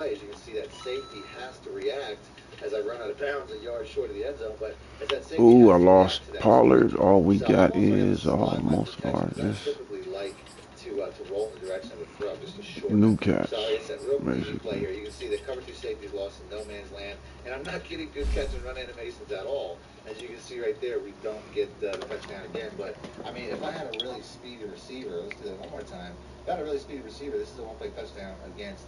As you can see, that safety has to react as I run out of bounds, a yard short of the end zone. But as that safety Ooh, I has to react lost to that Pollard. safety, All we so got I'm also going to is slide my most of protection our because I this typically like to roll in the direction of the throw, just to shorten new it. cats, So like I said, real easy play basically. here. You can see the cover two safeties lost in no man's land, and I'm not getting good catch and run animations at all. As you can see right there, we don't get the touchdown again. But I mean, if I had a really speedy receiver, let's do that one more time. If I had a really speedy receiver, this is a one-play touchdown against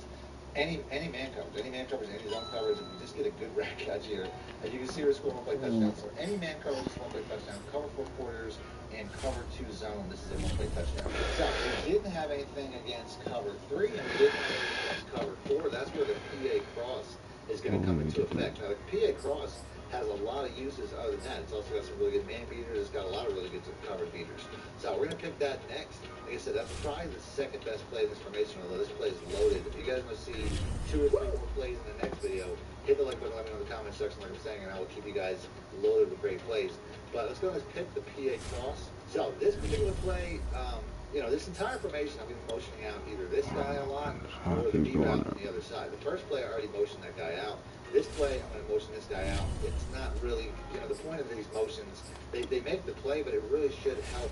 any man coverage, any zone coverage. If we just get a good rack catch here, as you can see, we're scoring one-play touchdowns. So any man coverage is one-play touchdown. Cover four quarters and cover two zone. This is a one-play touchdown. So we didn't have anything against cover three, and we didn't have anything against cover four. That's where the PA cross is going to come into effect. Now the PA cross has a lot of uses other than that. It's also got some really good man beaters. It's got a lot of really good covered beaters. So we're going to pick that next. Like I said, that's probably the second best play in this formation, although this play is loaded. If you guys want to see 2 or 3 more plays in the next video, hit the like button, let me know in the comment section like I'm saying, and I will keep you guys loaded with great plays. But let's go ahead and pick the PA cross. So this particular play, this entire formation, I'm going to be motioning out either this guy a lot or the B route on the other side. The first play, I already motioned that guy out. This play, I'm going to motion this guy out. It's not really, the point of these motions, they make the play, but it really should help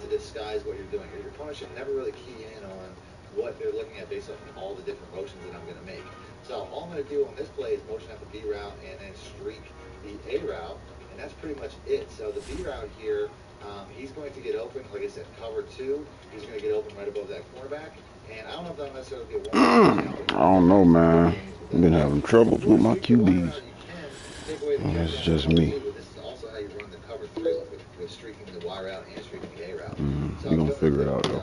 to disguise what you're doing. Your opponent should never really key in on what they're looking at based off of all the different motions that I'm going to make. So all I'm going to do on this play is motion out the B route and then streak the A route, and that's pretty much it. So the B route here, he's going to get open, like I said, cover two. He's going to get open right above that cornerback. And I don't know if that'll necessarily be a one. I don't know, man. I've been having troubles with my QBs. It's just me. This is also how you run the cover three with streaking the Y route and streaking the A route. So We're going to figure it out, though.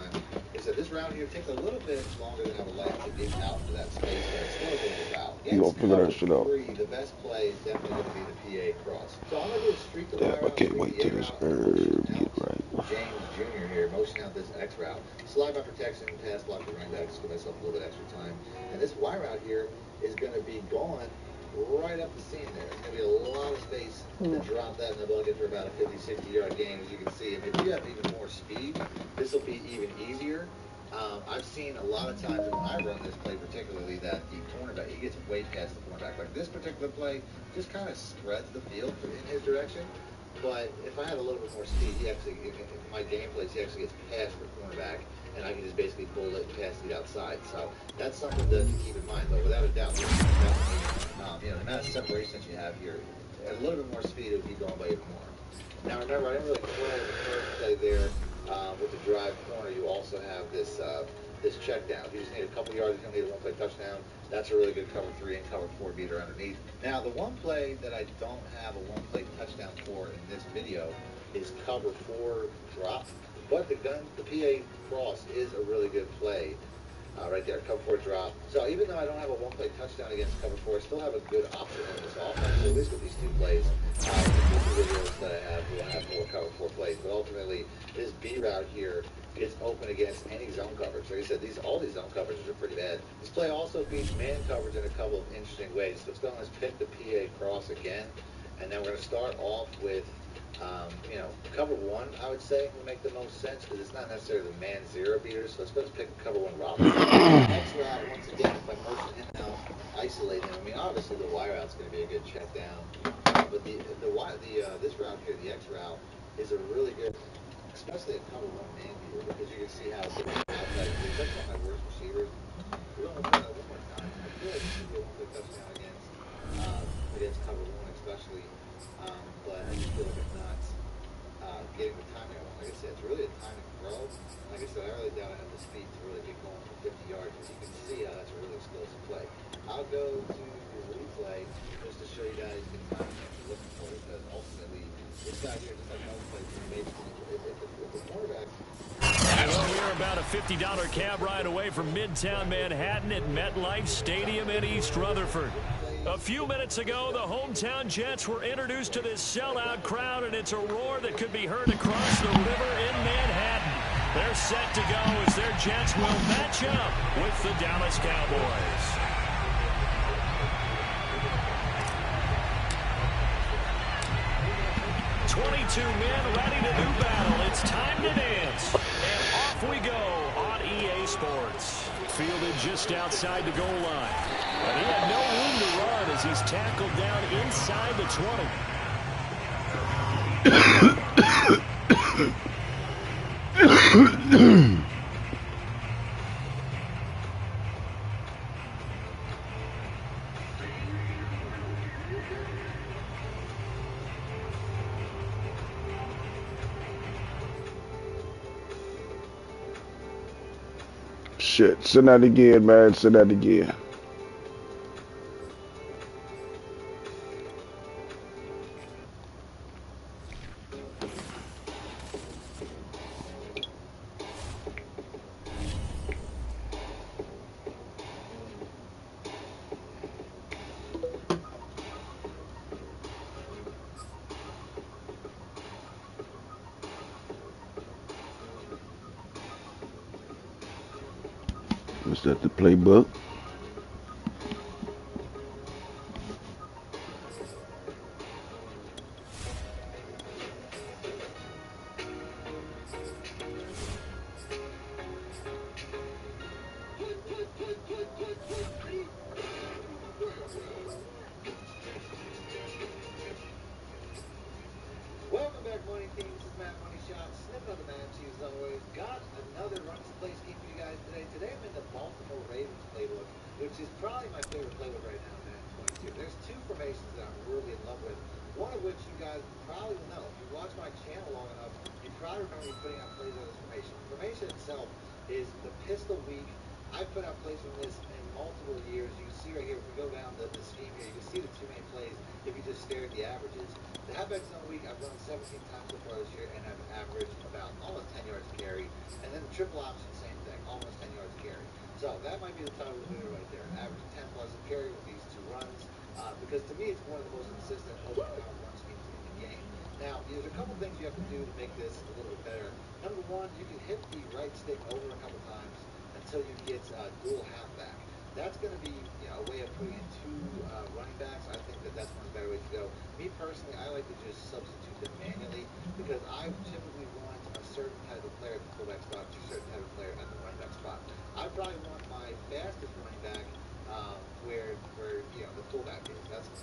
So this route here takes a little bit longer than I would like to get out to that space, but it's still a good route. You going to figure that shit out. The best play is definitely going to be the PA cross. So I'm going to do a streak the Y Damn, I route, can't wait till this herb get right. James Jr. here, motion out this X route. Slide my protection, pass block the running back, just give myself a little bit extra time. And this Y route here is going to be going right up the seam there. It's going to be a lot of space to drop that in the bucket for about a 50, 60-yard gain, as you can see. And if you have even more speed, this will be even easier. I've seen a lot of times when I run this play, particularly that the cornerback, he gets way past the cornerback. Like this particular play just kind of spreads the field in his direction. But if I had a little bit more speed, he actually, in my game plays, he actually gets past the cornerback, and I can just basically bullet and pass it outside. So that's something to keep in mind. But without a doubt, the amount of separation that you have here, a little bit more speed, it would be going by even more. Now remember, I didn't really play the first play there with the drive corner. You also have this this check down. If you just need a couple yards, you're going to need a one-play touchdown. That's a really good cover three and cover four beater underneath. Now, the one play that I don't have a one-play touchdown for in this video is cover four drop. But the PA cross is a really good play right there, cover four drop. So even though I don't have a one-play touchdown against cover four, I still have a good option in this offense, at least with these two plays. The future videos that I have will have more cover four plays. But ultimately, this B route here is open against any zone coverage. Like I said, all these zone coverages are pretty bad. This play also beats man coverage in a couple of interesting ways. So let's go and let's pick the PA cross again. And then we're going to start off with, cover one, I would say, would make the most sense because it's not necessarily the man zero beater. So let's go and pick cover one Robinson. X route, once again, if I motion him out, isolate him. I mean, obviously the Y route's going to be a good check down. But this route here, the X route, is a really good, especially a cover one man beater, because you can see how it's outside. That's one of my worst receivers. We're going to try that one more time. I feel like this should be a one-play touchdown against cover one, especially. But I just feel like it's not getting the timing I want. Like I said, it's really a timing throw. Like I said, I really doubt I have the speed to really get going for 50 yards. But you can see how that's a really explosive play. I'll go to the replay just to show you guys the timing that you're looking for, because ultimately this guy here just like no play for if the quarterback. Well, we're about a $50 cab ride away from Midtown Manhattan at MetLife Stadium in East Rutherford. A few minutes ago, the hometown Jets were introduced to this sellout crowd, and it's a roar that could be heard across the river in Manhattan. They're set to go as their Jets will match up with the Dallas Cowboys. "22 men ready to do battle. It's time to dance." And off we go on EA Sports. Fielded just outside the goal line. And he had no room to run as he's tackled down inside the 20. Shit, send that again, man. Send that again. Was that the playbook? Welcome back, Money Team. This is Matt Money Shot. Snipping on the MAGICS as always. Got another runs to play scheme for you guys today. Today I'm in the Baltimore Ravens playbook, which is probably my favorite playbook right now in Madden 22. There's two formations that I'm really in love with. One of which you guys probably will know. If you watch my channel long enough, you probably remember me putting out plays on this formation. The formation itself is the pistol weak. I've put out plays from this in multiple years. You can see right here, if we go down the scheme here, you can see the two main plays if you just stare at the averages. The halfback zone week, I've run 17 times so far this year, and I've averaged about almost 10 yards a carry. And then the triple option, same thing, almost 10 yards a carry. So that might be the title of the video right there. Average 10 plus a carry with these two runs. Because to me, it's one of the most consistent overpowered run schemes in the game. Now, there's a couple things you have to do to make this a little bit better. Number one, you can hit the right stick over a couple times until you get dual halfback. That's going to be, a way of putting in two running backs. I think that that's one of the better ways to go. Me personally, I like to just substitute them manually because I typically want a certain type of player at the fullback spot, a certain type of player at the running back spot. I probably want my fastest running back where the fullback is.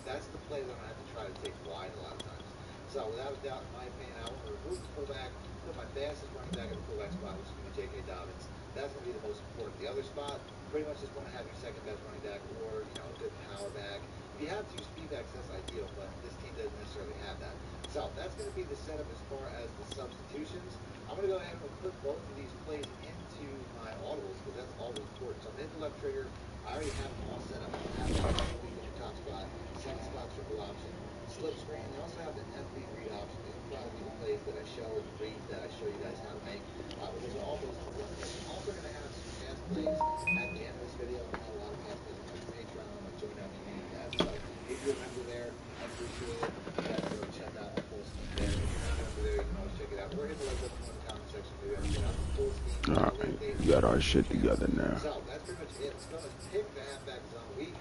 That's the play that I'm going to have to try to take wide a lot of times. So without a doubt, in my opinion, I want to remove the fullback, put my fastest running back at the fullback spot, which is going to be J.K. Dobbins. That's going to be the most important. The other spot, pretty much just want to have your second best running back or a good power back. If you have two speed backs, that's ideal, but this team doesn't necessarily have that. So that's going to be the setup as far as the substitutions. I'm going to go ahead and put both of these plays into my audibles because that's all important. So I'm hitting the left trigger. I already have them all set up. I have the top spot, second spot, triple option, slip screen. They also have the FB read option. These will probably be the plays that I show and read that I show you guys how to make. But those are all those important plays. I'm also going to have some pass plays at the end of this video. I have a lot of pass plays on my Patreon, on my join out community tab. So if you're a member there, I appreciate it. You guys go check out the full scheme there. If you're not a member there, you can always check it out. We're hitting the like button in the comment section. We have to check out the full scheme. All right, we got our shit together now. So that's pretty much it. It's going to pick the halfback zone week.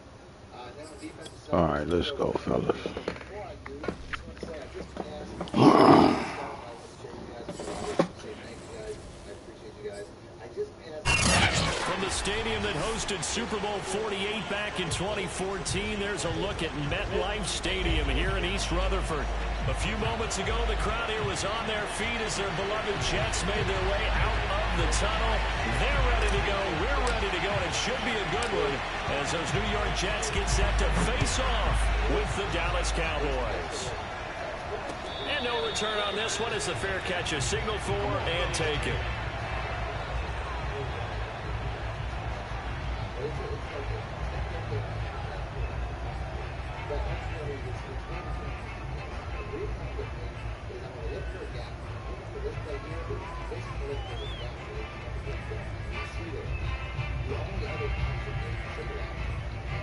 Then on defensive side, All right, let's go, fellas. before I do, I just want to say I just passed. I want to show you guys. Say thank you guys. I appreciate you guys. I just passed. From the stadium that hosted Super Bowl 48 back in 2014, there's a look at MetLife Stadium here in East Rutherford. A few moments ago, the crowd here was on their feet as their beloved Jets made their way out of the tunnel. They're ready to go. We're ready to go, and it should be a good one as those New York Jets get set to face off with the Dallas Cowboys. And no return on this one as the fair catch is signaled for and taken.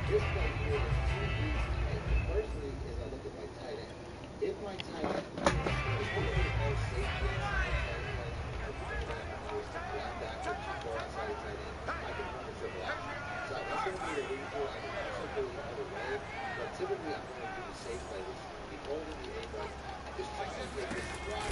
This play here is two reasons. The first reason is I look at my tight end. If my tight end is one of the most safe plays linebacker, go outside the tight end, I can run the triple option. So that's going to be the reason for it. I can also go the other way, but typically I'm going to do the safe play, which is going to be holding the A button and just trying to get this wide.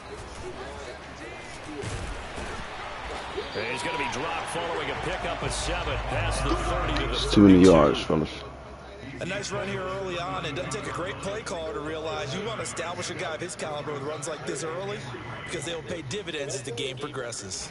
You can see why I can steal it. He's going to be dropped following a pickup of 7 past the 30 to the 32. It's too many yards, fellas. A nice run here early on. It doesn't take a great play caller to realize you want to establish a guy of his caliber with runs like this early because they will pay dividends as the game progresses.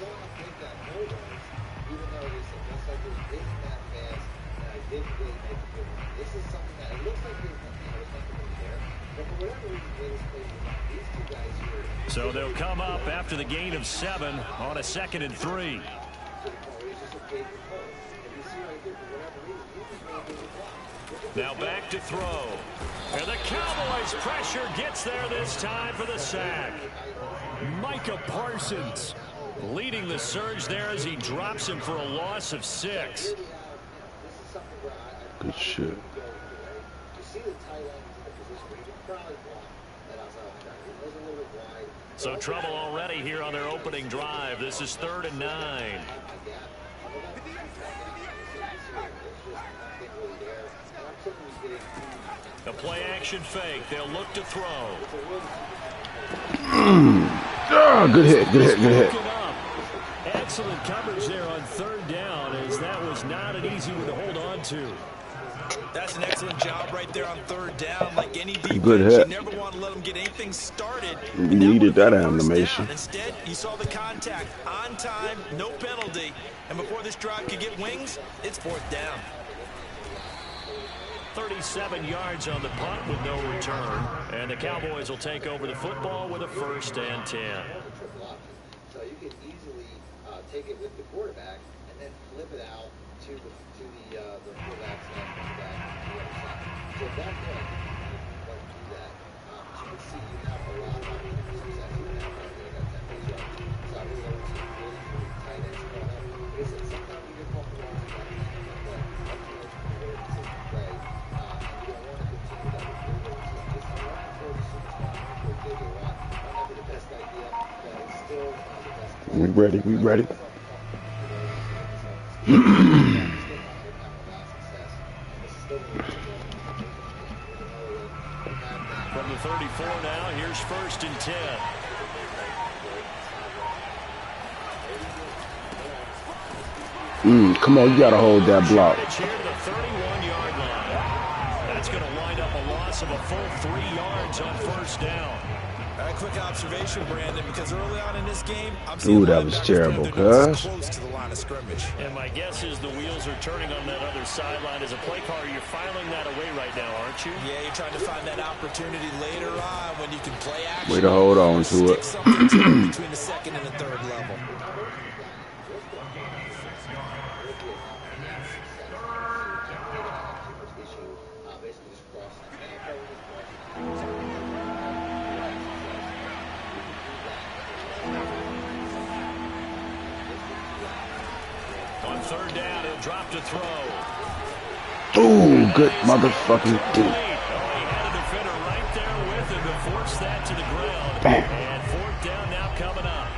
So they'll come up after the gain of 7 on a 2nd and 3. Now back to throw. And the Cowboys pressure gets there this time for the sack. Micah Parsons leading the surge there as he drops him for a loss of 6. Good shit. So trouble already here on their opening drive. This is 3rd and 9. A play action fake. They'll look to throw. Oh, good hit, good hit, good hit. Excellent coverage there on 3rd down, as that was not an easy one to hold on to. That's an excellent job right there on 3rd down. Like any defense, Good hit. you never want to let them get anything started. You needed that animation. Instead, you saw the contact on time, no penalty. And before this drive could get wings, it's 4th down. 37 yards on the punt with no return. And the Cowboys will take over the football with a 1st and 10. So you can easily take it with the quarterback and then flip it out to the fullback's left and back to the other side. So at that point, you don't do that. You can see you have a lot of opportunities that you have right there at 10 yards. So I really don't see really tight ends coming up. Like I said, sometimes you get comfortable on the back, but up to those really decision play. And you don't want to continue that with your just around for the superstar for J.J. Watt. Might not be the best idea, but it's still the best. We ready, we ready. From the 34 now, here's 1st and 10. Come on, you gotta hold that block. Here to the 31-yard line. That's going to wind up a loss of a full 3 yards on 1st down. A quick observation, Brandon, because early on in this game, I'm seeing Ooh, that was terrible, cuz. close to the line of scrimmage. And my guess is the wheels are turning on that other sideline. As a play caller, you're filing that away right now, aren't you? Yeah, you're trying to find that opportunity later on when you can play action. Way to hold on to it. Something between the 2nd and the 3rd level. On 3rd down, he'll drop to throw. Ooh, good motherfucking thing. He had a defender right there with him to force that to the ground. Bam. And 4th down now coming up.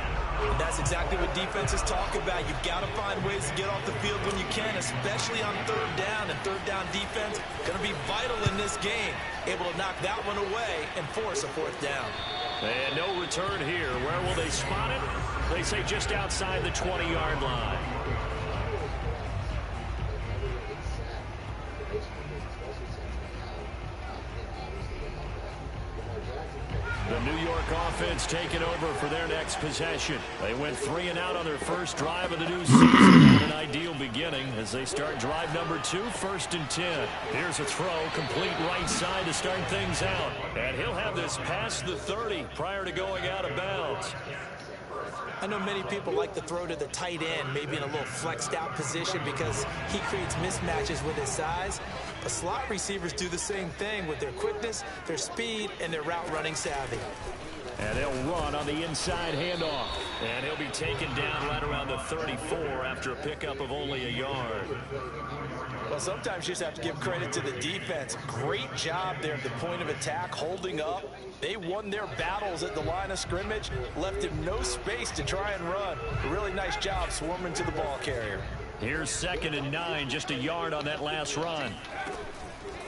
And that's exactly what defenses talk about. You've got to find ways to get off the field when you can, especially on 3rd down. And 3rd down defense going to be vital in this game. Able to knock that one away and force a 4th down. And no return here. Where will they spot it? They say just outside the 20-yard line. The New York offense taking over for their next possession. They went 3 and out on their first drive of the new season. An ideal beginning as they start drive number 2, 1st and 10. Here's a throw, complete right side to start things out. And he'll have this past the 30 prior to going out of bounds. I know many people like to throw to the tight end, maybe in a little flexed out position because he creates mismatches with his size. But slot receivers do the same thing with their quickness, their speed, and their route running savvy. And they'll run on the inside handoff. And he'll be taken down right around the 34 after a pickup of only a yard. Well, sometimes you just have to give credit to the defense. Great job there at the point of attack, holding up. They won their battles at the line of scrimmage, left him no space to try and run. A really nice job swarming to the ball carrier. Here's 2nd and 9, just a yard on that last run.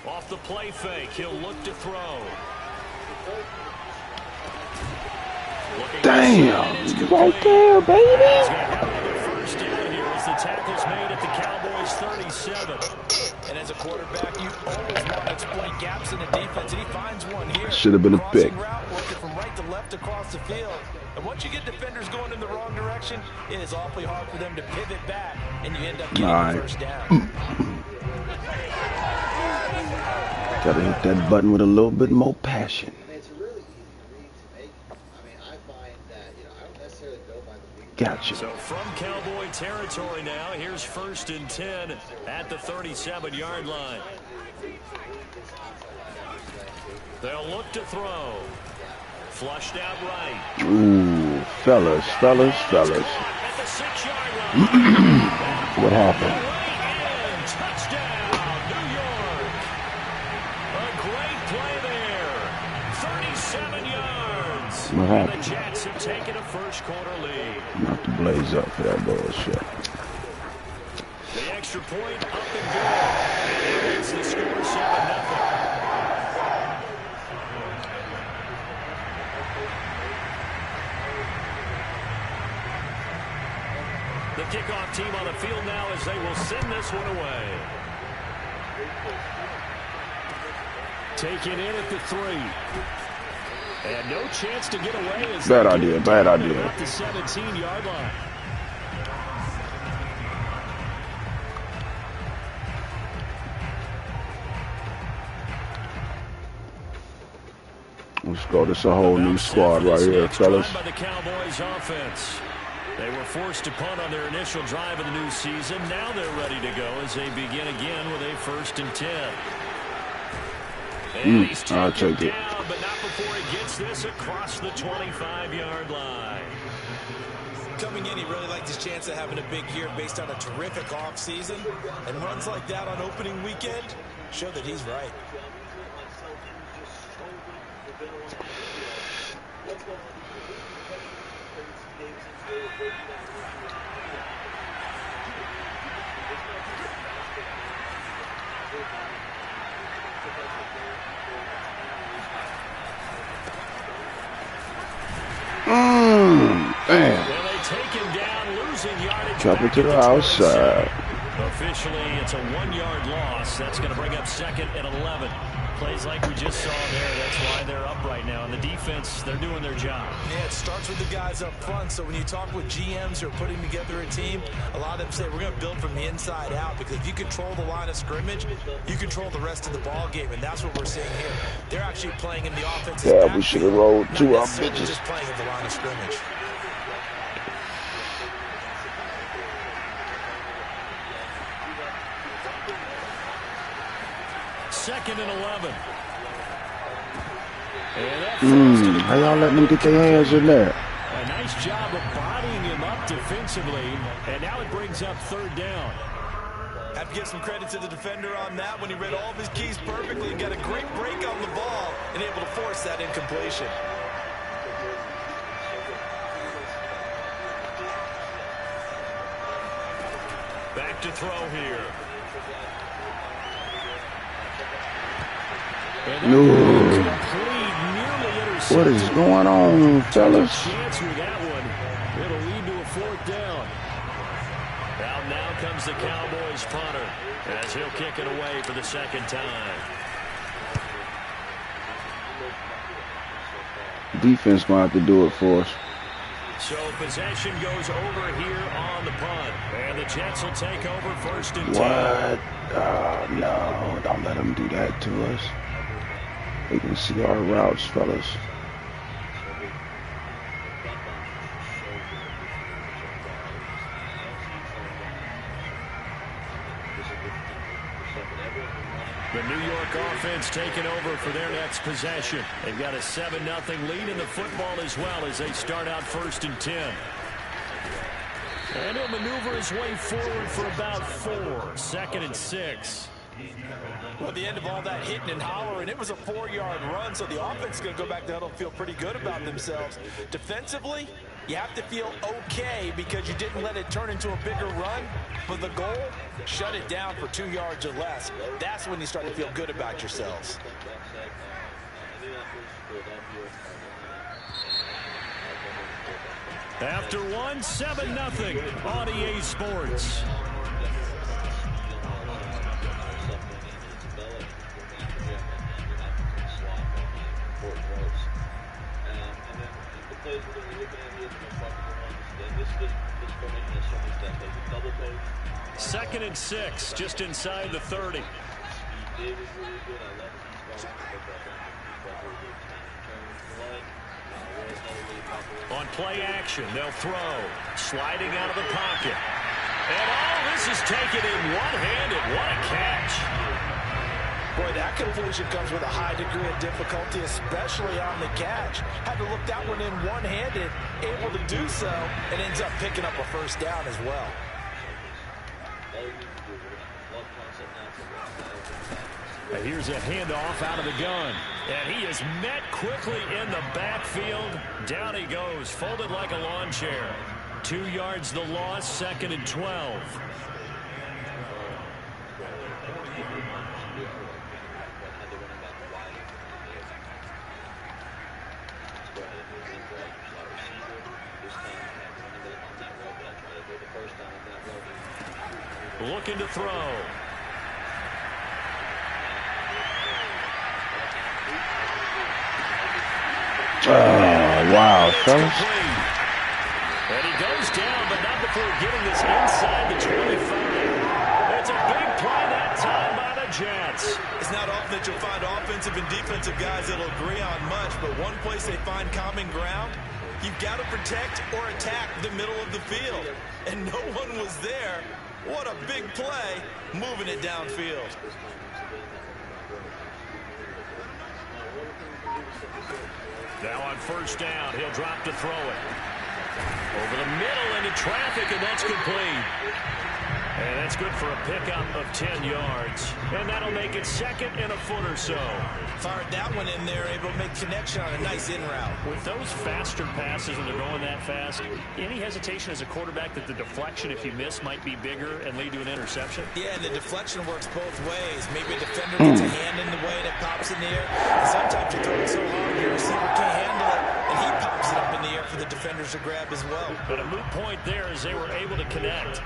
Off the play fake, he'll look to throw. Damn, right there, baby. the tackle's made at the Cowboys 37. And as a quarterback, you always want to exploit gaps in the defense, and he finds one here. Should have been a pick. Crossing route, working from right to left across the field. And once you get defenders going in the wrong direction, it is awfully hard for them to pivot back, and you end up getting the first down. Gotta hit that button with a little bit more passion. It's a really easy read to make. I mean, I find that, I don't necessarily go by the read. Gotcha. So from Cowboy territory now, here's 1st and 10 at the 37-yard line. They'll look to throw. Flushed out right. Ooh, fellas. At the 6-yard line. What happened? Touchdown, New York. A great play there. 37 yards. What And happened? the Jets have taken a first-quarter lead. Not to blaze up for that bullshit. The extra point up and good. And it's the score 7-0. The kickoff team on the field now as they will send this one away. Taken in at the 3. And no chance to get away. As Bad idea. At the 17-yard line. Let's go. This is a whole new squad right here, fellas. By the Cowboys offense. They were forced to punt on their initial drive of the new season. Now they're ready to go as they begin again with a 1st and 10. And he's I'll taken take it. down, but not before he gets this across the 25-yard line. Coming in, he really liked his chance of having a big year based on a terrific offseason. And runs like that on opening weekend show that he's right. Damn. Well, they take him down, losing yardage. Drop it to the outside. Officially, it's a 1-yard loss. That's going to bring up 2nd and 11. Plays like we just saw there. That's why they're up right now. And the defense, they're doing their job. Yeah, it starts with the guys up front. So when you talk with GMs who are putting together a team, a lot of them say we're going to build from the inside out, because if you control the line of scrimmage, you control the rest of the ball game, and that's what we're seeing here. They're actually playing in the offensive Yeah, backfield, we should have rolled not 2 our necessarily bitches. just playing at the line of scrimmage. Second and 11. And How y'all letting them get their hands in there? a nice job of bodying him up defensively, and now it brings up 3rd down. Have to give some credit to the defender on that when he read all of his keys perfectly and got a great break on the ball and able to force that incompletion. Back to throw here. What is going on, fellas? Chance with that one. It'll lead to a 4th down. Now comes the Cowboys punter as he'll kick it away for the 2nd time. Defense gonna have to do it for us. So possession goes over here on the punt. And the Jets will take over 1st and 10. What? No, don't let them do that to us. They can see our routes, fellas. The New York offense taking over for their next possession. They've got a 7-0 lead in the football as well as they start out 1st and 10. And he'll maneuver his way forward for about 4. 2nd and 6. Well, at the end of all that hitting and hollering, it was a 4-yard run, so the offense is going to go back to huddle and feel pretty good about themselves. Defensively, you have to feel okay because you didn't let it turn into a bigger run. But the goal, shut it down for 2 yards or less. That's when you start to feel good about yourselves. After one, 7-0 on EA Sports. Second and 6, just inside the 30. On play action, they'll throw. Sliding out of the pocket. And this is taken in one-handed. What a catch. Boy, that completion comes with a high degree of difficulty, especially on the catch. Had to look that one in one-handed, able to do so, and ends up picking up a first down as well. Here's a handoff out of the gun. And he is met quickly in the backfield. Down he goes, folded like a lawn chair. 2 yards the loss, 2nd and 12. Looking to throw. Wow, fellas. And he goes down, but not before getting this inside the 25. It's a big play that time by the Jets. It's not often that you'll find offensive and defensive guys that'll agree on much, but one place they find common ground, you've got to protect or attack the middle of the field. And no one was there. What a big play, moving it downfield. Now on first down, he'll drop to throw it. Over the middle into traffic, and that's complete. And that's good for a pickup of 10 yards. And that'll make it 2nd and a foot or so. Fired that one in there, able to make connection on a nice in route. With those faster passes and they're going that fast, any hesitation as a quarterback that the deflection, if you miss, might be bigger and lead to an interception? Yeah, and the deflection works both ways. Maybe a defender gets a hand in the way and it pops in the air. And sometimes you throw it so hard your receiver can't handle it, and he pops it up in the air for the defenders to grab as well. But a moot point there as they were able to connect.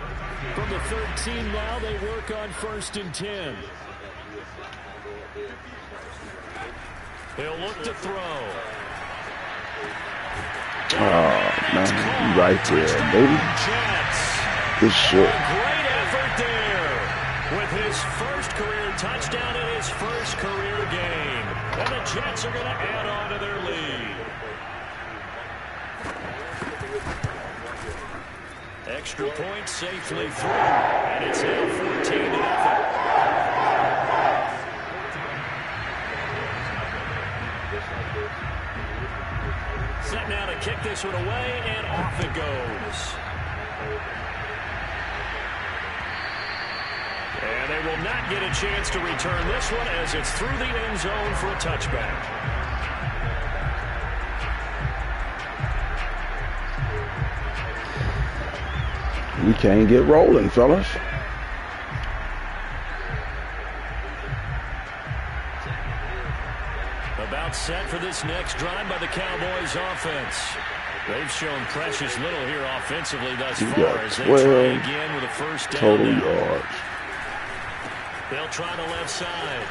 From the 13 now, they work on 1st and 10. He'll look to throw. Man, you right there, baby. Good shit. Great effort there with his first career touchdown in his first career game. And the Jets are going to add on to their lead. Extra point safely through, and it's now 14-0. Set now to kick this one away, and off it goes. And they will not get a chance to return this one as it's through the end zone for a touchback. We can't get rolling, fellas. About set for this next drive by the Cowboys offense. They've shown precious little here offensively thus far as they try again with a first down. Total yards. They'll try the left side.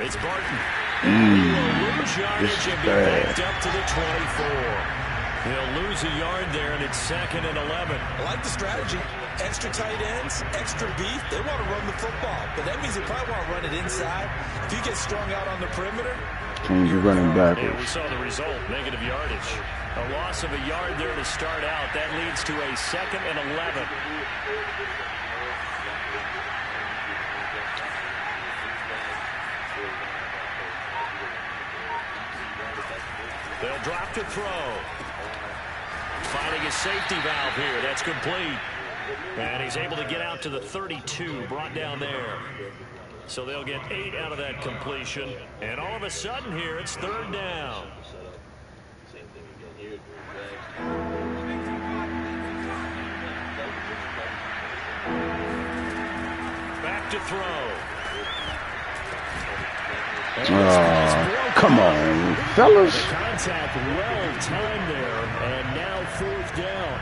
It's Barton. He will lose yardage and be backed up to the 24. He'll lose a yard there, and it's 2nd and 11. I like the strategy. Extra tight ends, extra beef. They want to run the football, but that means they probably want to run it inside. If you get strung out on the perimeter, you're running backwards. And we saw the result, negative yardage. A loss of a yard there to start out. That leads to a 2nd and 11. They'll drop to throw. Finding a safety valve here. That's complete. And he's able to get out to the 32, brought down there. So they'll get 8 out of that completion. And all of a sudden here, it's 3rd down. Back to throw. Come on, fellas. The contact well timed there, and now 4th down.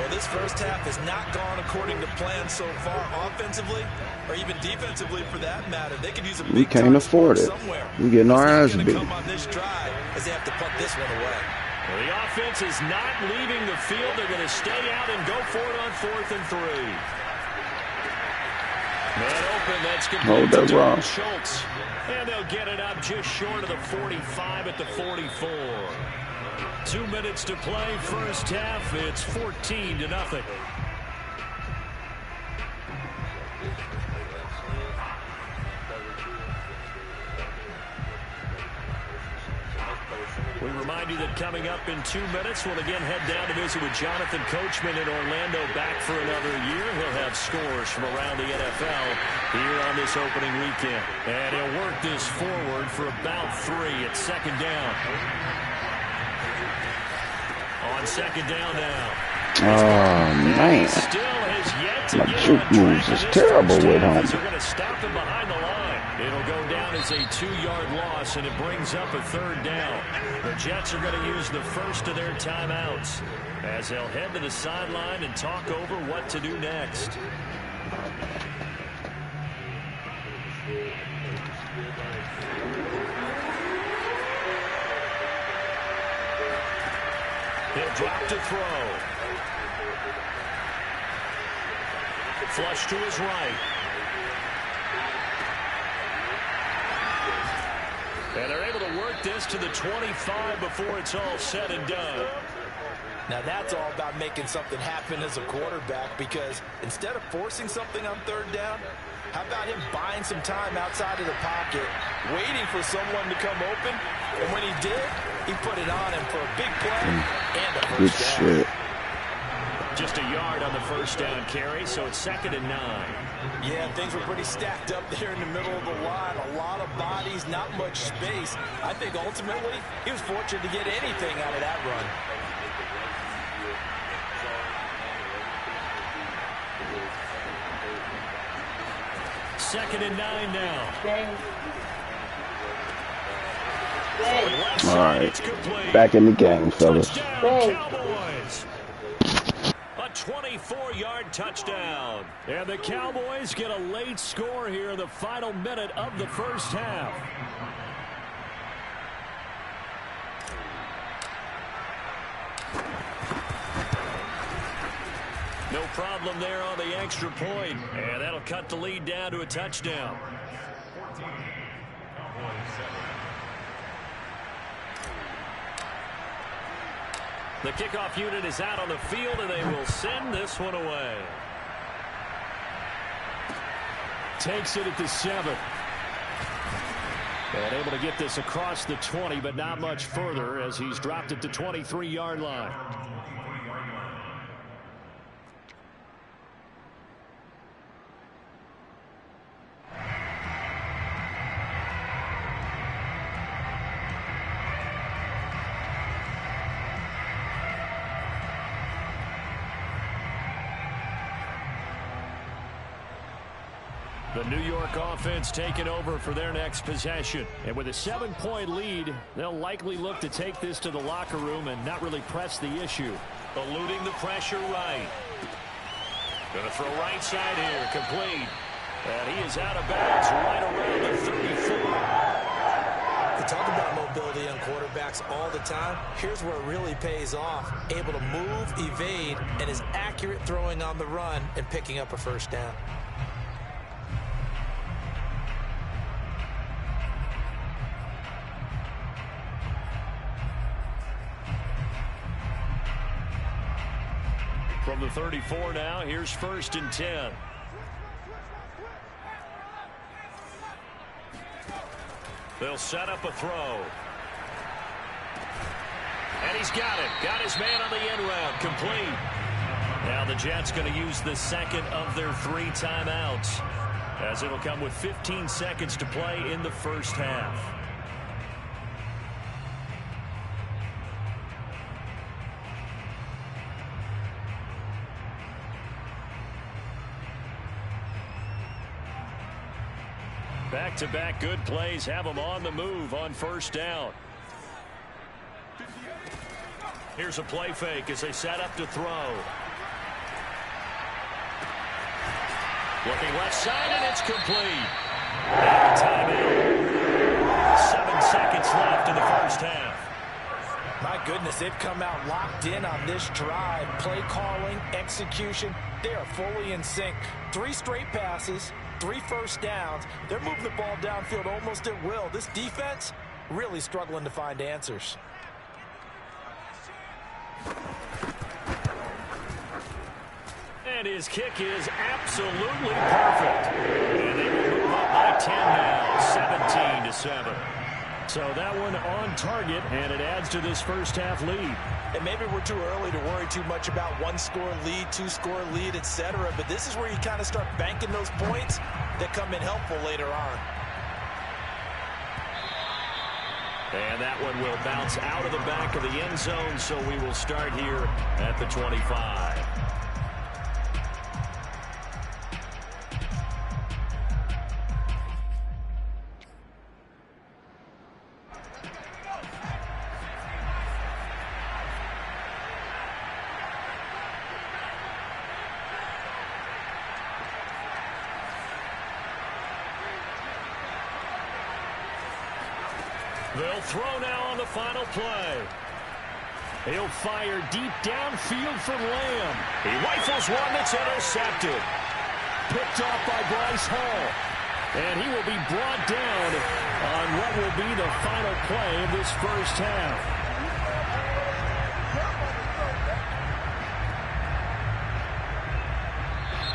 Well, this first half has not gone according to plan so far, offensively or even defensively for that matter. They could use a big We can't afford it. somewhere. We getting our ass beat. Come on this drive as they have to punt this one away. Well, the offense is not leaving the field. They're going to stay out and go for it on 4th and 3. Man open, that's complete to Dalton Schultz. And they'll get it up just short of the 45 at the 44. 2 minutes to play, first half. It's 14-0. We remind you that coming up in 2 minutes, we'll again head down to visit with Jonathan Coachman in Orlando, back for another year. He'll have scores from around the NFL here on this opening weekend. And he'll work this forward for about 3 at 2nd down. On 2nd down now. Oh, man. My juke moves is terrible with him. They're going to stop him behind the line. It'll go down as a 2-yard loss, and it brings up a 3rd down. The Jets are going to use the first of their timeouts as they'll head to the sideline and talk over what to do next. He'll drop to throw. Flush to his right. And they're able to work this to the 25 before it's all said and done. Now that's all about making something happen as a quarterback, because instead of forcing something on 3rd down, how about him buying some time outside of the pocket, waiting for someone to come open, and when he did, he put it on him for a big play and a Good first down. shit. Just a yard on the first down carry, so it's 2nd and 9. Yeah, things were pretty stacked up there in the middle of the line. A lot of bodies, not much space. I think ultimately he was fortunate to get anything out of that run. Second and 9 now. All right, back in the game, fellas. Touchdown, Cowboys. A 24-yard touchdown. And the Cowboys get a late score here in the final minute of the first half. No problem there on the extra point. And that'll cut the lead down to a touchdown. The kickoff unit is out on the field, and they will send this one away. Takes it at the 7. And able to get this across the 20, but not much further as he's dropped it to 23-yard line. The New York offense taking over for their next possession. And with a 7-point lead, they'll likely look to take this to the locker room and not really press the issue. Eluding the pressure right. Going to throw right side here, complete. And he is out of bounds right around the 34. We talk about mobility on quarterbacks all the time. Here's where it really pays off. Able to move, evade, and is accurate throwing on the run and picking up a first down. From the 34 now, here's 1st and 10. They'll set up a throw. And he's got it. Got his man on the end route. Complete. Now the Jets going to use the second of their 3 timeouts, as it'll come with 15 seconds to play in the first half. back-to-back good plays have them on the move on first down. Here's a play fake as they set up to throw. Looking left side, and it's complete. And a timeout. 7 seconds left in the first half. My goodness, they've come out locked in on this drive. Play calling, execution, they are fully in sync. 3 straight passes, 3 first downs. They're moving the ball downfield almost at will. This defense really struggling to find answers. And his kick is absolutely perfect. And they will move up by 10 now, 17-7. So that one on target, and it adds to this first half lead. And maybe we're too early to worry too much about 1-score lead, 2-score lead, etc. But this is where you kind of start banking those points that come in helpful later on. And that one will bounce out of the back of the end zone, so we will start here at the 25. They'll throw now on the final play. He'll fire deep downfield for Lamb. He rifles one that's intercepted. Picked off by Bryce Hall. And he will be brought down on what will be the final play of this first half.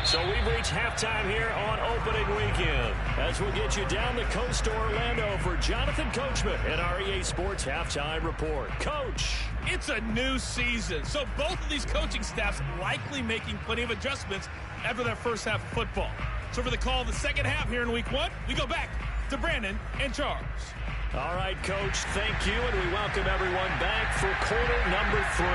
So we've reached halftime here on opening weekend. As we'll get you down the coast to Orlando for Jonathan Coachman at our EA Sports Halftime Report. Coach. It's a new season, so both of these coaching staffs likely making plenty of adjustments after their first half of football. So for the call of the second half here in week 1, we go back to Brandon and Charles. All right, Coach, thank you, and we welcome everyone back for quarter number 3.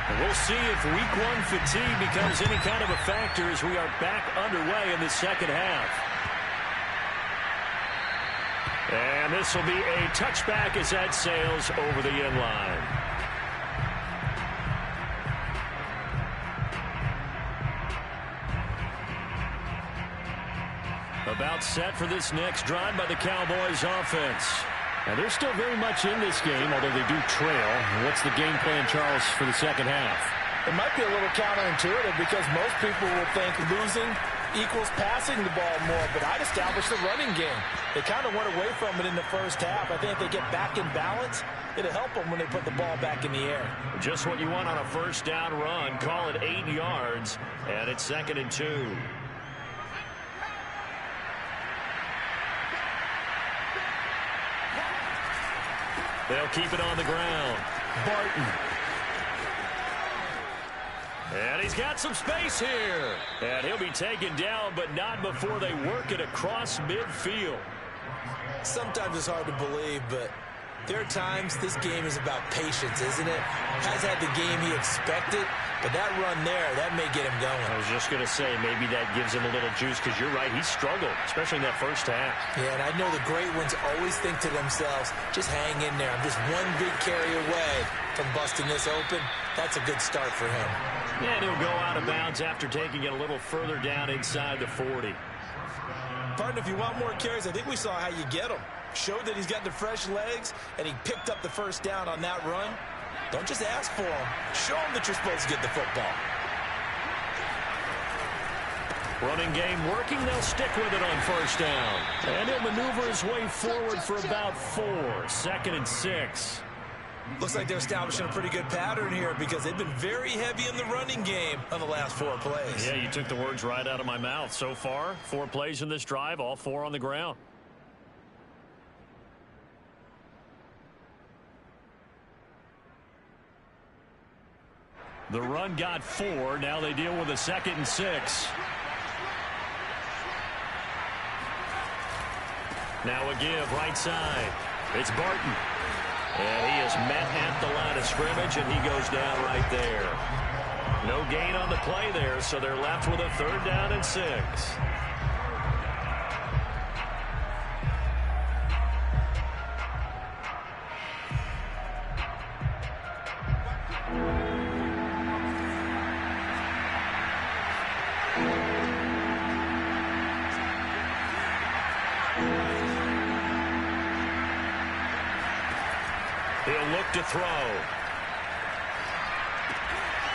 And we'll see if week 1 fatigue becomes any kind of a factor as we are back underway in the second half. And this will be a touchback as that sails over the end line. About set for this next drive by the Cowboys offense. And they're still very much in this game, although they do trail. What's the game plan, Charles, for the second half? It might be a little counterintuitive because most people will think losing equals passing the ball more, but I'd establish the running game. They kind of went away from it in the first half. I think if they get back in balance, it'll help them when they put the ball back in the air. Just what you want on a first down run. Call it 8 yards, and it's 2nd and 2. They'll keep it on the ground. Barton. And he's got some space here. And he'll be taken down, but not before they work it across midfield. Sometimes it's hard to believe, but there are times this game is about patience, isn't it? Has had the game he expected, but that run there, that may get him going. I was just going to say, maybe that gives him a little juice, because you're right, he struggled, especially in that first half. Yeah, and I know the great ones always think to themselves, just hang in there. I'm just one big carry away from busting this open. That's a good start for him. And he'll go out of bounds after taking it a little further down inside the 40. Partner, if you want more carries, I think we saw how you get them. Showed that he's got the fresh legs, and he picked up the first down on that run. Don't just ask for him. Show him that you're supposed to get the football. Running game working. They'll stick with it on first down. And he'll maneuver his way forward for about 4. 2nd and 6. Looks like they're establishing a pretty good pattern here because they've been very heavy in the running game on the last 4 plays. Yeah, you took the words right out of my mouth. So far, 4 plays in this drive, all 4 on the ground. The run got 4. Now they deal with a 2nd and 6. Now a give right side. It's Barton. And he is met at the line of scrimmage, and he goes down right there. No gain on the play there, so they're left with a 3rd down and 6. He'll look to throw.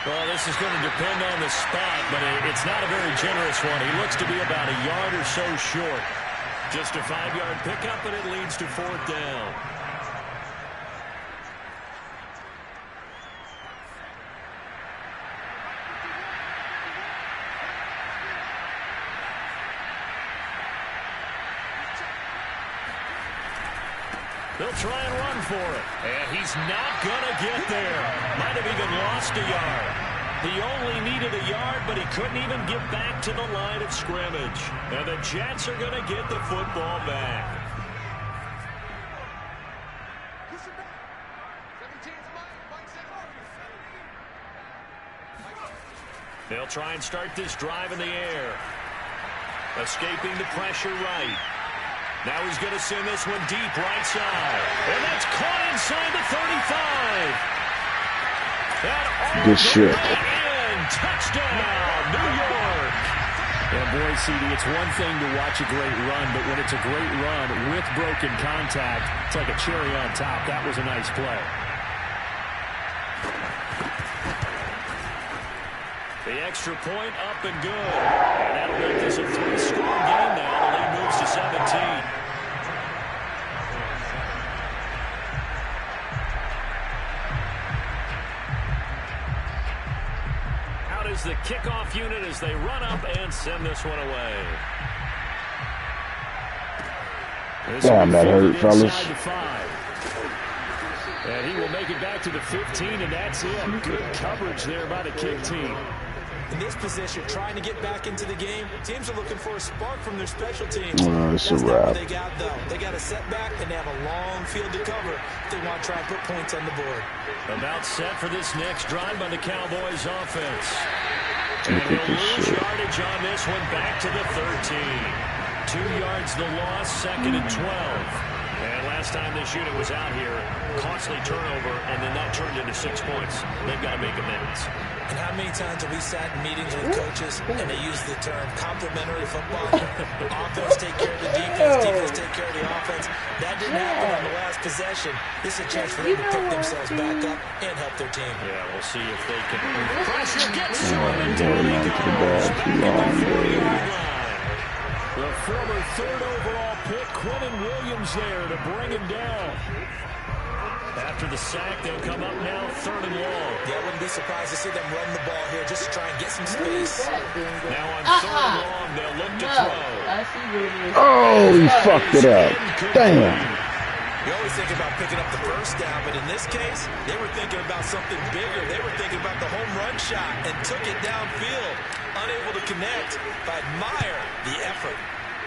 Well, this is going to depend on the spot, but it's not a very generous one. He looks to be about a yard or so short. Just a 5-yard pickup, and it leads to 4th down. They'll try and run for it. And he's not going to get there. Might have even lost a yard. He only needed a yard, but he couldn't even get back to the line of scrimmage. And the Jets are going to get the football back. They'll try and start this drive in the air. Escaping the pressure right. Now he's going to send this one deep right side. And that's caught inside the 35. Good shit. Touchdown, New York. And boy, CD, it's one thing to watch a great run, but when it's a great run with broken contact, it's like a cherry on top. That was a nice play. The extra point up and good. And that'll make this a 3-score game now. The lead moves to 17. Out is the kickoff unit as they run up and send this one away. Damn, that hurt, fellas. And he will make it back to the 15, and that's it. Good coverage there by the kick team. In this position, trying to get back into the game, teams are looking for a spark from their special teams. It's That's a not wrap. what they got, though. They got a setback, and they have a long field to cover if they want to try and put points on the board. About set for this next drive by the Cowboys offense. And he'll lose yardage on this one back to the 13. 2 yards the loss, 2nd and 12. And last time this unit was out here, costly turnover, and then that turned into 6 points. They've got to make amends. And how many times have we sat in meetings with coaches and they use the term complementary football? Offense take care of the defense, defense take care of the offense. That didn't happen on the last possession. This is a chance for them to pick themselves back up and help their team. Yeah, we'll see if they can. Pressure gets to him, and down he goes. Back at the 40-yard line. The former 3rd overall pick, Quentin Williams there to bring him down. After the sack, they'll come up now 3rd and long. Yeah, I wouldn't be surprised to see them run the ball here just to try and get some space. Now on 3rd and long, they'll look to throw. Oh, he fucked it up. Damn. You always think about picking up the first down, but in this case, they were thinking about something bigger. They were thinking about the home run shot and took it downfield. Unable to connect, but admire the effort.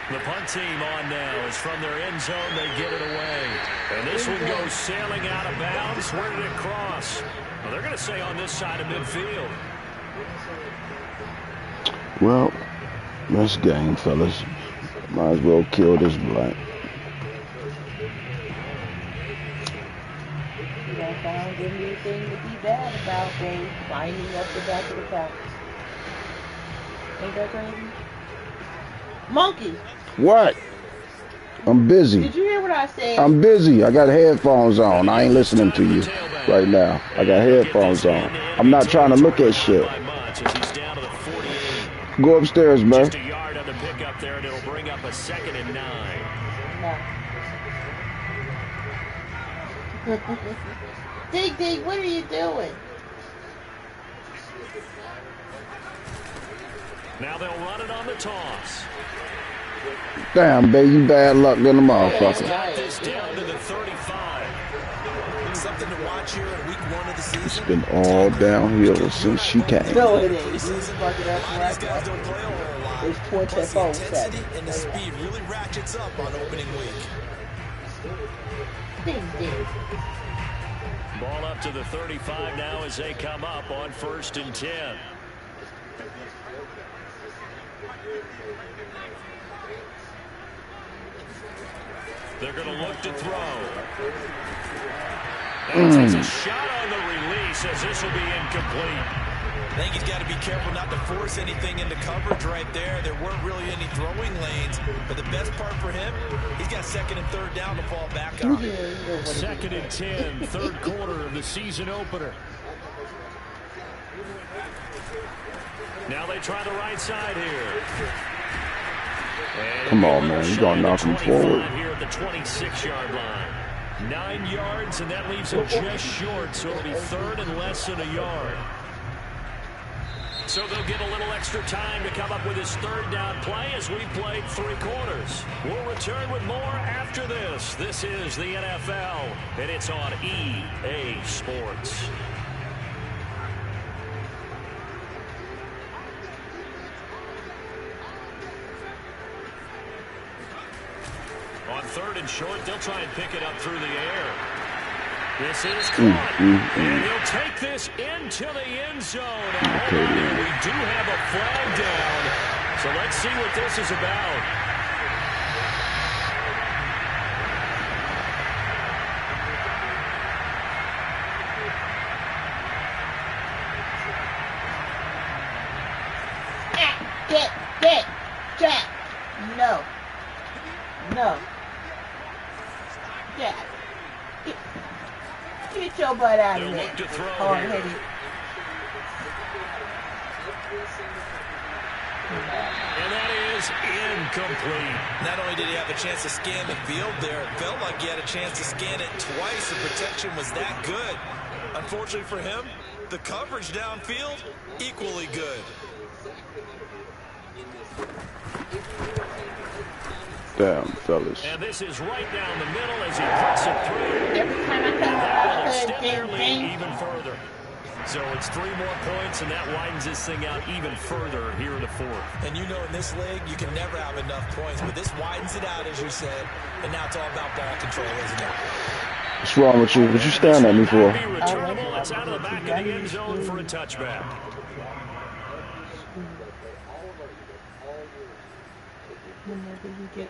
The punt team on now is from their end zone. They get it away. And this one goes sailing out of bounds. Where did it cross? Well, they're going to say on this side of midfield. Well, that's game, fellas. Might as well kill this blank. I found anything to be bad about they lining up the back of the pack. Ain't that crazy? Monkey! What? I'm busy. Did you hear what I said? I'm busy. I got headphones on. I ain't listening to you right now. I got headphones on. I'm not trying to look at shit. Go upstairs, man. Just a yard on the pickup there, and it'll bring up a 2nd and 9. No. Dig, what are you doing? Now they'll run it on the toss. Damn, baby, you bad luck than a motherfucker. Got this down to the 35. Something to watch here in week 1 of the season. It's been all downhill since she came. No, it ain't. These guys don't play a whole lot. It's 24 intensity and the speed really ratchets up on opening week. Ding. Ball up to the 35 now as they come up on 1st and 10. They're going to look to throw. That takes a shot on the release as this will be incomplete. I think he's got to be careful not to force anything into coverage right there. There weren't really any throwing lanes, but the best part for him, he's got second and third down to fall back on. Second and 10, third quarter of the season opener. Now they try the right side here. And come on, man. You got to knock him forward. Here at the 26-yard line. 9 yards, and that leaves him just short, so it'll be third and less than a yard. So they'll get a little extra time to come up with his third down play as we played 3 quarters. We'll return with more after this. This is the NFL, and it's on EA Sports. On third and short, they'll try and pick it up through the air. This is caught, and he'll take this into the end zone. And we do have a flag down, so let's see what this is about. Get, Jack. No. Jack. Get your butt out of there. Hard-headed. And that is incomplete. Not only did he have a chance to scan the field there, it felt like he had a chance to scan it twice. The protection was that good. Unfortunately for him, the coverage downfield, equally good. Damn, fellas. And this is right down the middle as he puts it through. Every time I That'll extend their lead even further. So it's 3 more points, and that widens this thing out even further here in the fourth. And you know, in this league, you can never have enough points, but this widens it out, as you said, and now it's all about ball control, isn't it? What's wrong with you? What you staring at me for? It's out of the back of the end zone for a touchback. Whenever you get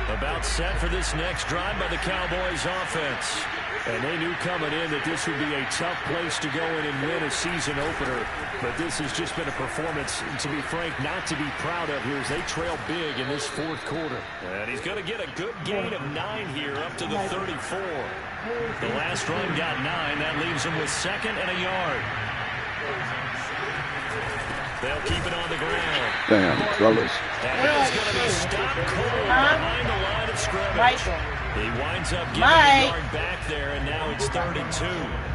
About set for this next drive by the Cowboys offense. And they knew coming in that this would be a tough place to go in and win a season opener. But this has just been a performance, to be frank, not to be proud of here as they trail big in this fourth quarter. And he's going to get a good gain of 9 here up to the 34. The last run got 9. That leaves him with second and a yard. They'll keep it on the ground. Damn, fellas. And he's going to be stopped cold behind the line of scrimmage. He winds up getting a yard back there, and now it's 3rd and 2.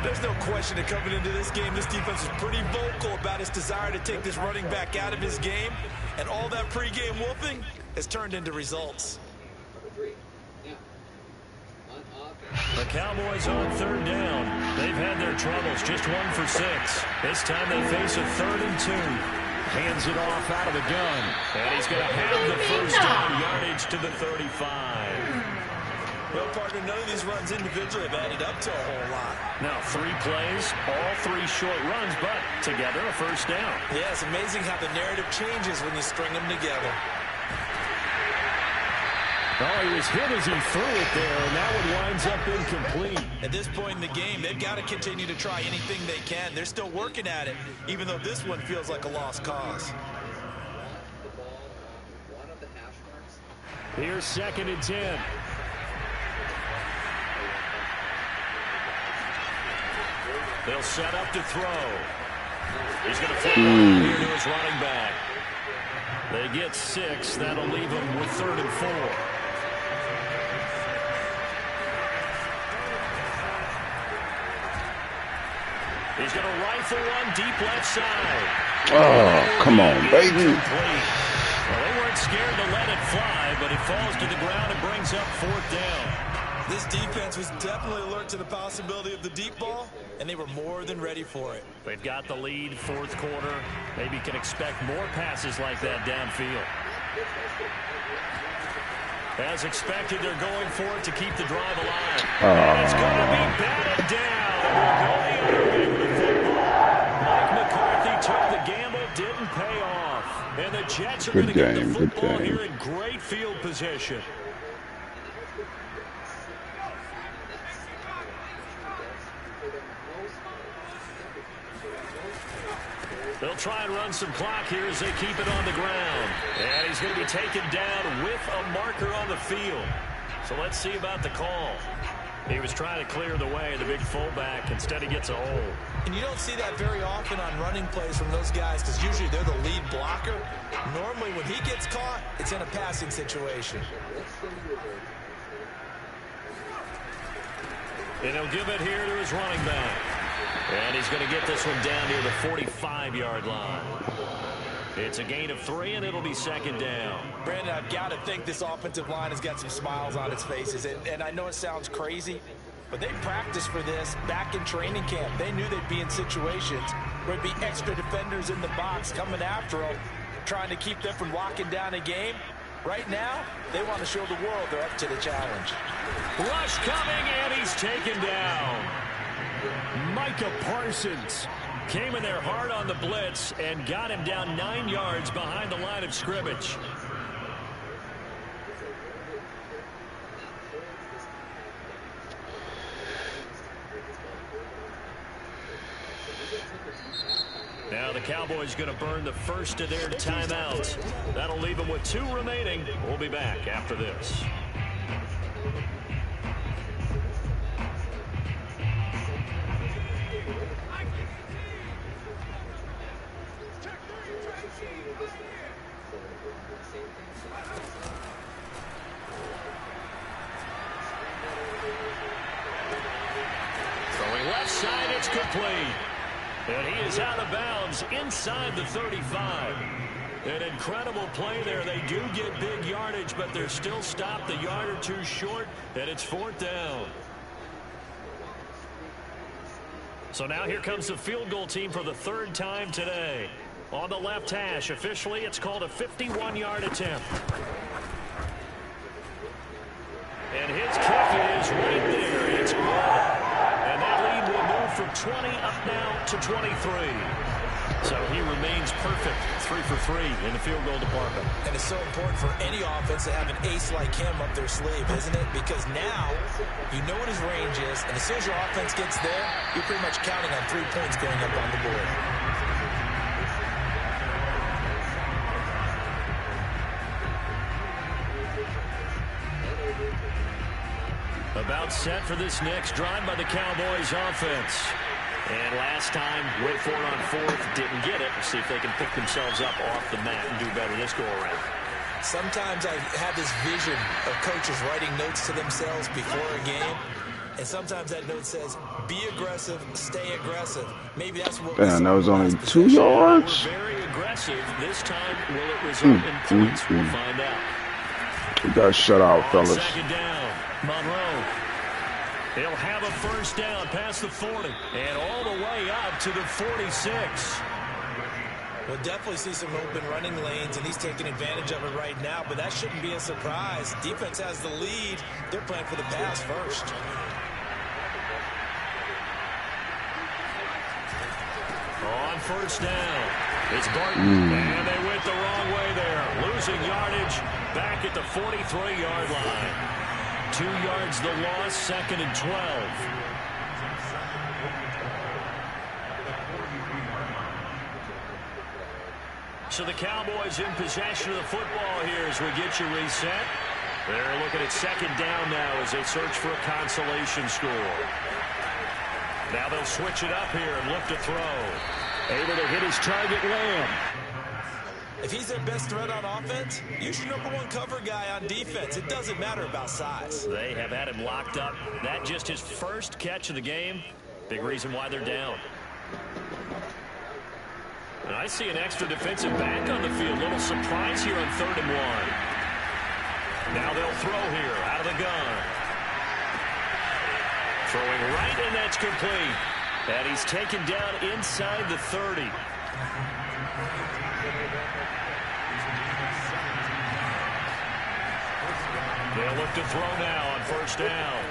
There's no question that coming into this game, this defense is pretty vocal about his desire to take this running back out of his game. And all that pregame whooping has turned into results. The Cowboys on 3rd down. They've had their troubles, just 1 for 6. This time they face a 3rd and 2. Hands it off out of the gun. And he's going to have the first down yardage to the 35. Well, partner, none of these runs individually have added up to a whole lot. Now, 3 plays, all 3 short runs, but together a first down. Yeah, it's amazing how the narrative changes when you string them together. Oh, he was hit as he threw it there, and that one winds up incomplete. At this point in the game, they've got to continue to try anything they can. They're still working at it, even though this one feels like a lost cause. Here's 2nd and 10. They'll set up to throw. He's going to flip it here to his running back. They get 6. That'll leave them with 3rd and 4. He's going to rifle one deep left side. Oh, come on, baby. Well, they weren't scared to let it fly, but it falls to the ground and brings up 4th down. This defense was definitely alert to the possibility of the deep ball, and they were more than ready for it. They've got the lead, 4th quarter. Maybe can expect more passes like that downfield. As expected, they're going for it to keep the drive alive. And it's going to be batted down. Mike McCarthy took the gamble, didn't pay off. And the Jets are going to get the football here in great field position. They'll try and run some clock here as they keep it on the ground. And he's going to be taken down with a marker on the field. So let's see about the call. He was trying to clear the way, the big fullback. Instead, he gets a hold. And you don't see that very often on running plays from those guys because usually they're the lead blocker. Normally, when he gets caught, it's in a passing situation. And he'll give it here to his running back. And he's going to get this one down near the 45-yard line. It's a gain of 3, and it'll be second down. Brandon, I've got to think this offensive line has got some smiles on its faces. And I know it sounds crazy, but they practiced for this back in training camp. They knew they'd be in situations where there'd be extra defenders in the box coming after them, trying to keep them from locking down a game. Right now, they want to show the world they're up to the challenge. Rush coming, and he's taken down. Micah Parsons Came in there hard on the blitz and got him down 9 yards behind the line of scrimmage. Now the Cowboys going to burn the first of their timeouts. That'll leave them with 2 remaining. We'll be back after this. Throwing left side, it's complete. And he is out of bounds inside the 35. An incredible play there. They do get big yardage, but they're still stopped a yard or 2 short, and it's 4th down. So now here comes the field goal team for the 3rd time today. On the left hash, officially it's called a 51-yard attempt. And his kick is right there. It's good. And that lead will move from 20 up now to 23. So he remains perfect, 3 for 3 in the field goal department. And it's so important for any offense to have an ace like him up their sleeve, isn't it? Because now you know what his range is, and as soon as your offense gets there, you're pretty much counting on 3 points going up on the board. About set for this next drive by the Cowboys offense. And last time, went for it on 4th, didn't get it. See if they can pick themselves up off the mat and do better this go-around. Sometimes I have this vision of coaches writing notes to themselves before a game. And sometimes that note says, be aggressive, stay aggressive. Maybe that's what Man, that was only 2 yards. Very aggressive. This time, will it result in points? We'll find out. We got shut out, fellas. Second down, Monroe. He'll have a first down past the 40 and all the way up to the 46. We'll definitely see some open running lanes, and he's taking advantage of it right now, but that shouldn't be a surprise. Defense has the lead. They're playing for the pass first. On first down, it's Barton, and they went the wrong way there. Losing yardage back at the 43-yard line. 2 yards the loss, 2nd and 12. So the Cowboys in possession of the football here as we get you reset. They're looking at 2nd down now as they search for a consolation score. Now they'll switch it up here and look to throw. Able to hit his target, Lamb. If he's their best threat on offense, use your #1 cover guy on defense. It doesn't matter about size. They have had him locked up. That just his first catch of the game. Big reason why they're down. And I see an extra defensive back on the field. Little surprise here on 3rd and 1. Now they'll throw here out of the gun. Throwing right, and that's complete. And he's taken down inside the 30. They'll look to throw now on first down.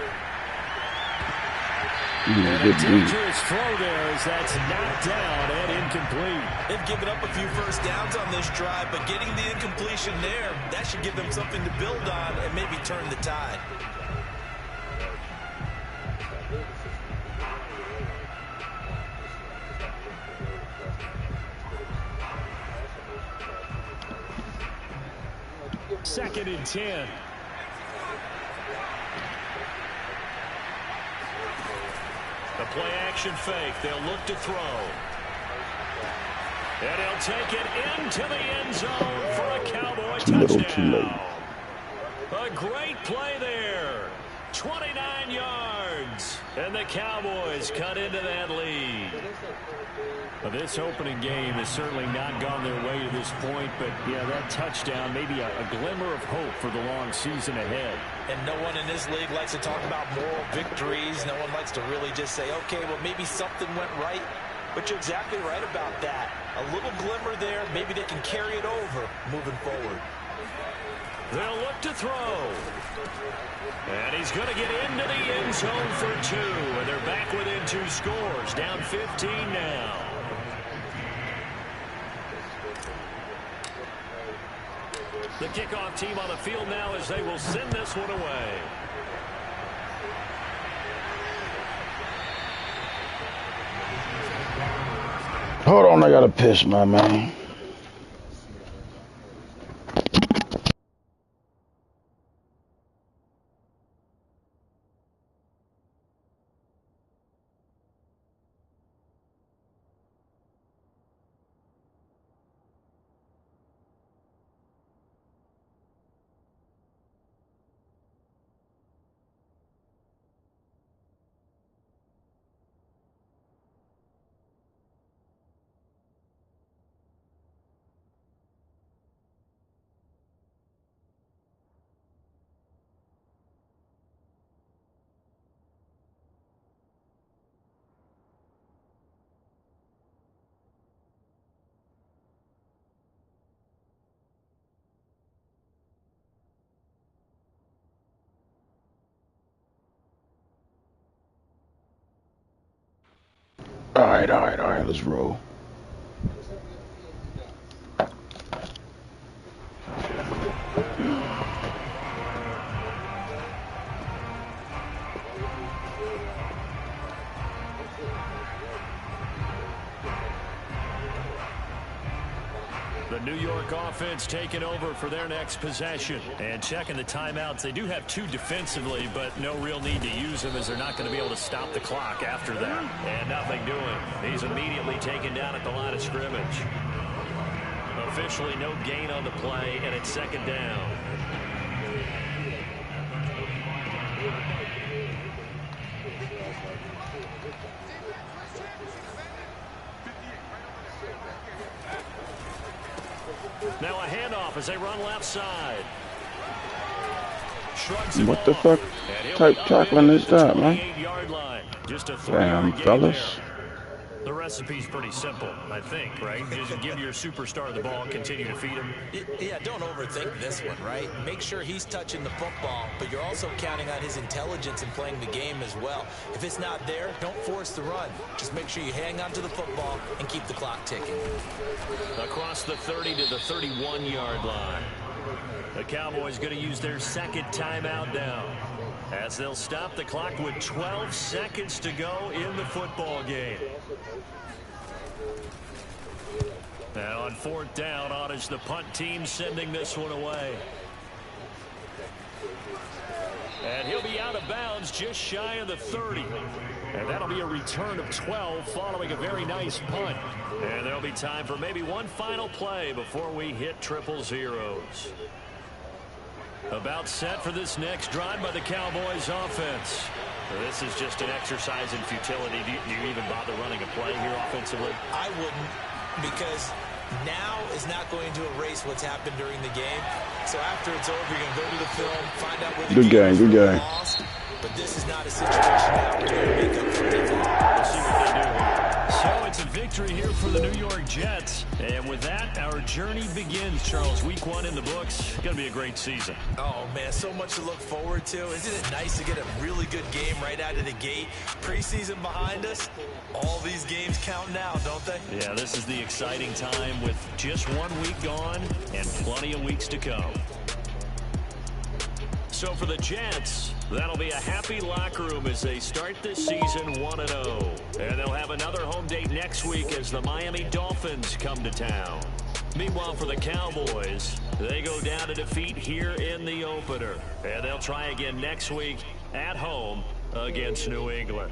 And a dangerous throw there as that's knocked down and incomplete. They've given up a few first downs on this drive, but getting the incompletion there, that should give them something to build on and maybe turn the tide. 2nd and 10. The play action fake. They'll look to throw. And he'll take it into the end zone for a Cowboy touchdown. Too little, too late. A great play there. 29 yards. And the Cowboys cut into that lead. Well, this opening game has certainly not gone their way to this point, but yeah, that touchdown, maybe a glimmer of hope for the long season ahead. And no one in this league likes to talk about moral victories. No one likes to really just say, okay, well, maybe something went right. But you're exactly right about that. A little glimmer there. Maybe they can carry it over moving forward. They'll look to throw. And he's going to get into the end zone for 2. And they're back within 2 scores. Down 15 now. The kickoff team on the field now as they will send this one away. Hold on, I gotta piss, my man. All right, let's roll. The New York offense taking over for their next possession. And checking the timeouts. They do have 2 defensively, but no real need to use them as they're not going to be able to stop the clock after that. And nothing doing. He's immediately taken down at the line of scrimmage. Officially no gain on the play, and it's 2nd down. Now a handoff as they run left side. What the fuck type tackling is that, man? Just a Damn, fellas. The recipe's pretty simple, I think, right? Just give your superstar the ball and continue to feed him. Yeah, don't overthink this one, right? Make sure he's touching the football, but you're also counting on his intelligence in playing the game as well. If it's not there, don't force the run. Just make sure you hang on to the football and keep the clock ticking. Across the 30 to the 31-yard line. The Cowboys going to use their 2nd timeout now, as they'll stop the clock with 12 seconds to go in the football game. Now on 4th down, on is the punt team sending this one away. And he'll be out of bounds just shy of the 30. And that'll be a return of 12 following a very nice punt. And there'll be time for maybe one final play before we hit triple zeros. About set for this next drive by the Cowboys offense. This is just an exercise in futility. Do you even bother running a play here offensively? I wouldn't, because now is not going to erase what's happened during the game. So after it's over, you're going to go to the film, find out where the game was lost. But this is not a situation now where you're going to make up for anything. We'll see what they do here. So it's a victory here for the New York Jets. And with that, our journey begins, Charles. Week 1 in the books. Going to be a great season. Oh, man, so much to look forward to. Isn't it nice to get a really good game right out of the gate? Preseason behind us. All these games count now, don't they? Yeah, this is the exciting time with just 1 week gone and plenty of weeks to come. So for the Jets, that'll be a happy locker room as they start this season 1-0. And they'll have another home date next week as the Miami Dolphins come to town. Meanwhile, for the Cowboys, they go down to defeat here in the opener. And they'll try again next week at home against New England.